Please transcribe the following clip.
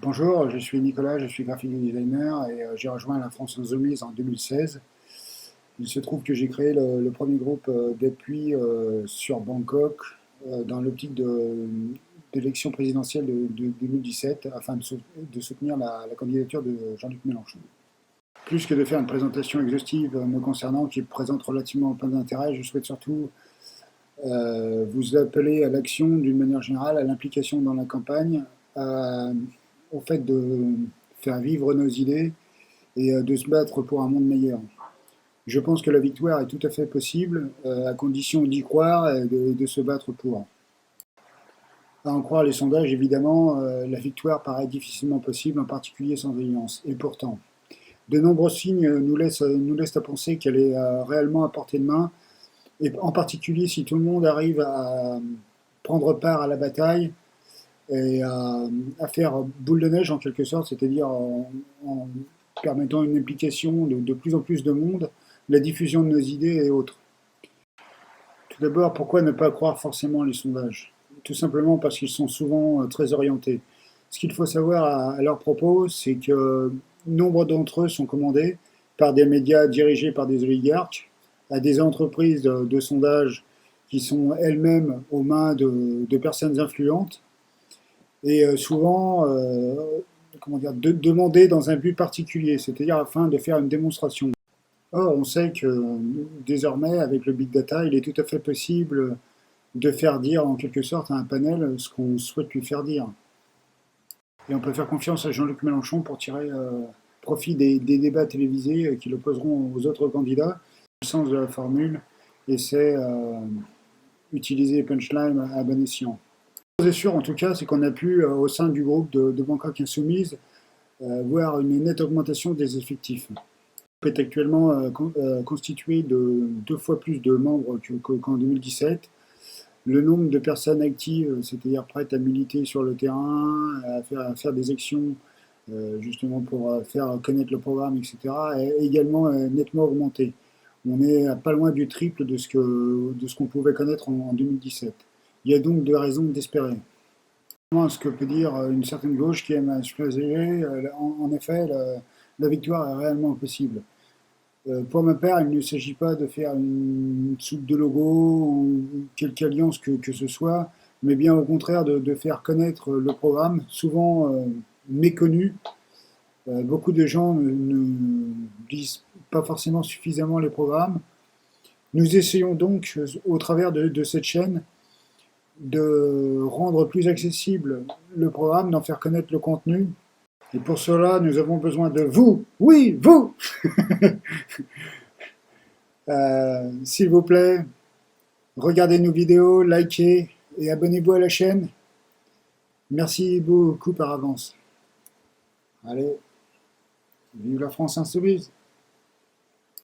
Bonjour, je suis Nicolas, je suis graphic designer et j'ai rejoint la France Insoumise en 2016. Il se trouve que j'ai créé le premier groupe d'appui sur Bangkok dans l'optique d'élection présidentielle de 2017 afin de soutenir la candidature de Jean-Luc Mélenchon. Plus que de faire une présentation exhaustive me concernant qui présente relativement plein d'intérêt, je souhaite surtout vous appeler à l'action d'une manière générale, à l'implication dans la campagne, au fait de faire vivre nos idées et de se battre pour un monde meilleur. Je pense que la victoire est tout à fait possible, à condition d'y croire et de se battre pour. À en croire les sondages, évidemment, la victoire paraît difficilement possible, en particulier sans alliance. Et pourtant, de nombreux signes nous laissent à penser qu'elle est réellement à portée de main, et en particulier si tout le monde arrive à prendre part à la bataille et à faire boule de neige en quelque sorte, c'est-à-dire en permettant une implication de plus en plus de monde, la diffusion de nos idées et autres. Tout d'abord, pourquoi ne pas croire forcément les sondages? Tout simplement parce qu'ils sont souvent très orientés. Ce qu'il faut savoir à leur propos, c'est que nombre d'entre eux sont commandés par des médias dirigés par des oligarques, à des entreprises de sondage qui sont elles-mêmes aux mains de personnes influentes, et souvent comment dire, demandés dans un but particulier, c'est-à-dire afin de faire une démonstration. Or, on sait que désormais, avec le big data, il est tout à fait possible de faire dire en quelque sorte à un panel ce qu'on souhaite lui faire dire. Et on peut faire confiance à Jean-Luc Mélenchon pour tirer profit des débats télévisés qui l'opposeront aux autres candidats. Le sens de la formule, et c'est utiliser les punchlines à bon escient. Ce qui est sûr en tout cas, c'est qu'on a pu, au sein du groupe de Bangkok Insoumise, voir une nette augmentation des effectifs. Le groupe est actuellement constitué de 2 fois plus de membres qu'en 2017. Le nombre de personnes actives, c'est-à-dire prêtes à militer sur le terrain, à faire des actions justement pour faire connaître le programme, etc., est également nettement augmenté. On est pas loin du triple de ce qu'on pouvait connaître en 2017. Il y a donc de raisons d'espérer. Ce que peut dire une certaine gauche qui aime supposer, en effet, la victoire est réellement possible. Pour ma part, il ne s'agit pas de faire une soupe de logo ou quelque alliance que ce soit, mais bien au contraire de faire connaître le programme, souvent méconnu. Beaucoup de gens ne lisent pas forcément suffisamment les programmes. Nous essayons donc, au travers de cette chaîne, de rendre plus accessible le programme, d'en faire connaître le contenu. Et pour cela, nous avons besoin de vous. Oui, vous. S'il vous plaît, regardez nos vidéos, likez et abonnez-vous à la chaîne. Merci beaucoup par avance. Allez, vive la France insoumise!